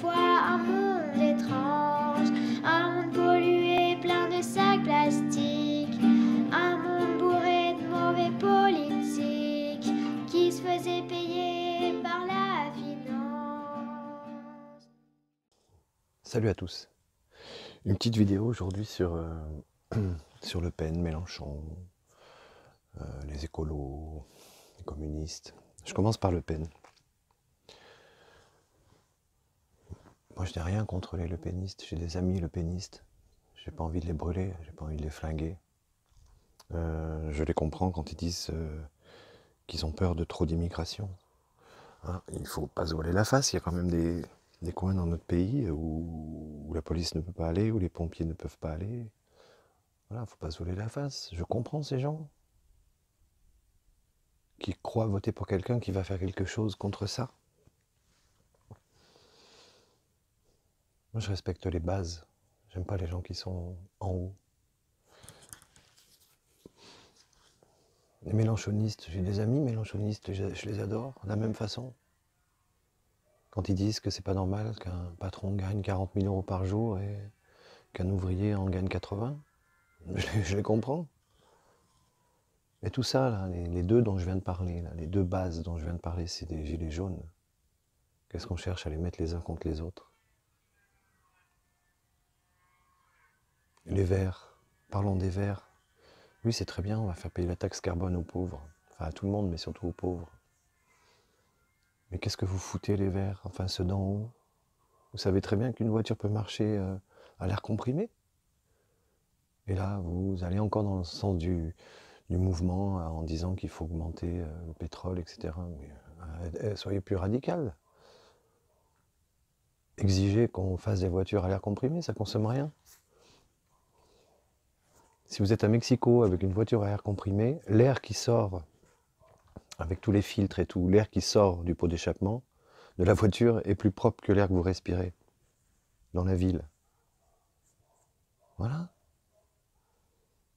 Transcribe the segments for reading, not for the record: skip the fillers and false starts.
fois un monde étrange, un monde pollué, plein de sacs plastiques, un monde bourré de mauvais politiques qui se faisaient payer par la finance. Salut à tous. Une petite vidéo aujourd'hui sur Le Pen, Mélenchon, les écolos, les communistes. Je commence par Le Pen. Moi je n'ai rien contre les lepénistes, j'ai des amis lepénistes. J'ai pas envie de les brûler, j'ai pas envie de les flinguer. Je les comprends quand ils disent qu'ils ont peur de trop d'immigration. Hein, il faut pas se voiler la face, il y a quand même des coins dans notre pays où la police ne peut pas aller, où les pompiers ne peuvent pas aller. Voilà, faut pas se voiler la face. Je comprends ces gens qui croient voter pour quelqu'un qui va faire quelque chose contre ça. Moi, je respecte les bases. J'aime pas les gens qui sont en haut. Les mélenchonistes, j'ai des amis mélenchonistes, je les adore, de la même façon. Quand ils disent que c'est pas normal qu'un patron gagne 40 000 euros par jour et qu'un ouvrier en gagne 80, je les comprends. Mais tout ça, là, les deux dont je viens de parler, là, les deux bases dont je viens de parler, c'est des gilets jaunes. Qu'est-ce qu'on cherche à les mettre les uns contre les autres? Les verts, parlons des verts. Oui, c'est très bien, on va faire payer la taxe carbone aux pauvres. Enfin, à tout le monde, mais surtout aux pauvres. Mais qu'est-ce que vous foutez, les verts? Enfin, ceux d'en haut. Vous savez très bien qu'une voiture peut marcher à l'air comprimé. Et là, vous allez encore dans le sens du mouvement en disant qu'il faut augmenter le pétrole, etc. Mais soyez plus radical. Exigez qu'on fasse des voitures à l'air comprimé, ça consomme rien. Si vous êtes à Mexico avec une voiture à air comprimé, l'air qui sort, avec tous les filtres et tout, l'air qui sort du pot d'échappement de la voiture est plus propre que l'air que vous respirez dans la ville. Voilà.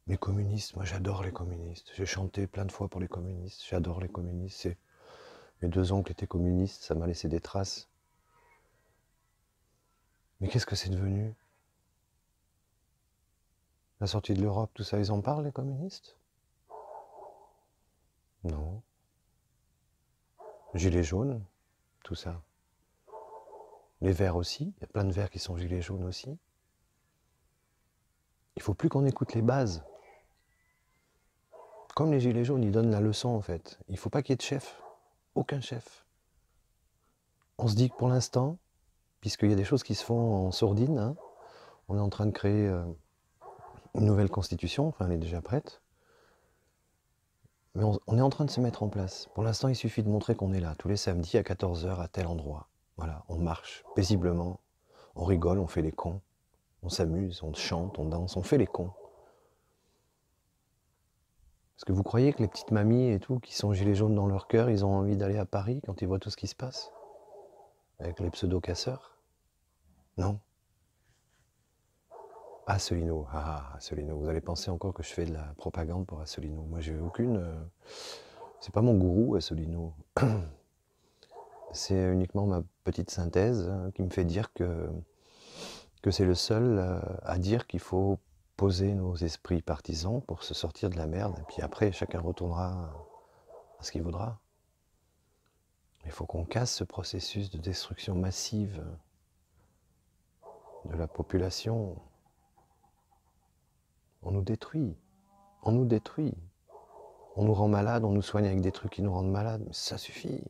Les communistes, moi j'adore les communistes. J'ai chanté plein de fois pour les communistes. J'adore les communistes. Mes deux oncles étaient communistes, ça m'a laissé des traces. Mais qu'est-ce que c'est devenu? La sortie de l'Europe, tout ça, ils en parlent, les communistes? Non. Gilets jaunes, tout ça. Les verts aussi, il y a plein de verts qui sont gilets jaunes aussi. Il faut plus qu'on écoute les bases. Comme les gilets jaunes, ils donnent la leçon en fait. Il ne faut pas qu'il y ait de chef. Aucun chef. On se dit que pour l'instant, puisqu'il y a des choses qui se font en sourdine, hein, on est en train de créer une nouvelle constitution, enfin elle est déjà prête. Mais on est en train de se mettre en place. Pour l'instant, il suffit de montrer qu'on est là, tous les samedis à 14 h à tel endroit. Voilà, on marche paisiblement, on rigole, on fait les cons, on s'amuse, on chante, on danse, on fait les cons. Est-ce que vous croyez que les petites mamies et tout, qui sont gilets jaunes dans leur cœur, ils ont envie d'aller à Paris quand ils voient tout ce qui se passe? Avec les pseudo-casseurs? Non. Asselineau, Asselineau, vous allez penser encore que je fais de la propagande pour Asselineau. Moi, j'ai aucune... c'est pas mon gourou, Asselineau. C'est uniquement ma petite synthèse qui me fait dire que c'est le seul à dire qu'il faut poser nos esprits partisans pour se sortir de la merde. Et puis après, chacun retournera à ce qu'il voudra. Il faut qu'on casse ce processus de destruction massive de la population. On nous détruit. On nous détruit. On nous rend malades, on nous soigne avec des trucs qui nous rendent malades. Mais ça suffit.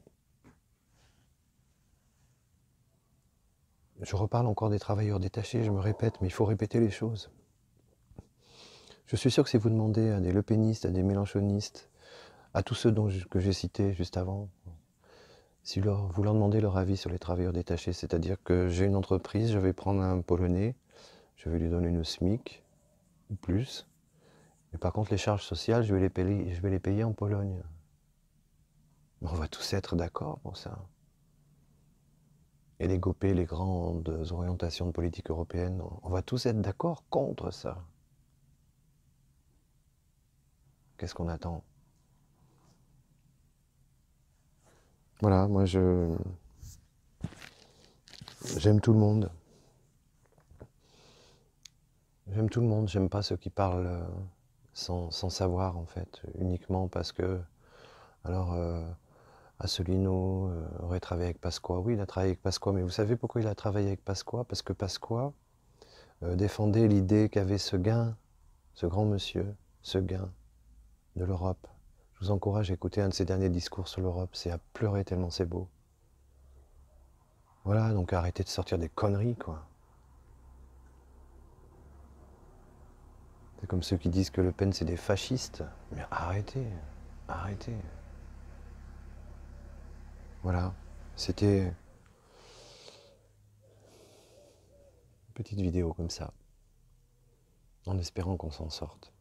Je reparle encore des travailleurs détachés, je me répète, mais il faut répéter les choses. Je suis sûr que si vous demandez à des lepénistes, à des mélenchonistes, à tous ceux que j'ai cités juste avant, si vous leur demandez leur avis sur les travailleurs détachés, c'est-à-dire que j'ai une entreprise, je vais prendre un Polonais, je vais lui donner une SMIC, ou plus, mais par contre les charges sociales, je vais les payer en Pologne. Mais on va tous être d'accord pour ça. Et les GOP, les grandes orientations de politique européenne, on va tous être d'accord contre ça. Qu'est-ce qu'on attend? Voilà, moi J'aime tout le monde. J'aime tout le monde, j'aime pas ceux qui parlent sans savoir en fait, uniquement parce que, alors, Asselineau aurait travaillé avec Pasqua. Oui, il a travaillé avec Pasqua, mais vous savez pourquoi il a travaillé avec Pasqua? Parce que Pasqua défendait l'idée qu'avait ce gain, ce grand monsieur, ce gain de l'Europe. Je vous encourage à écouter un de ses derniers discours sur l'Europe, c'est à pleurer tellement c'est beau. Voilà, donc arrêtez de sortir des conneries, quoi. C'est comme ceux qui disent que Le Pen c'est des fascistes. Mais arrêtez, arrêtez. Voilà, c'était une petite vidéo comme ça, en espérant qu'on s'en sorte.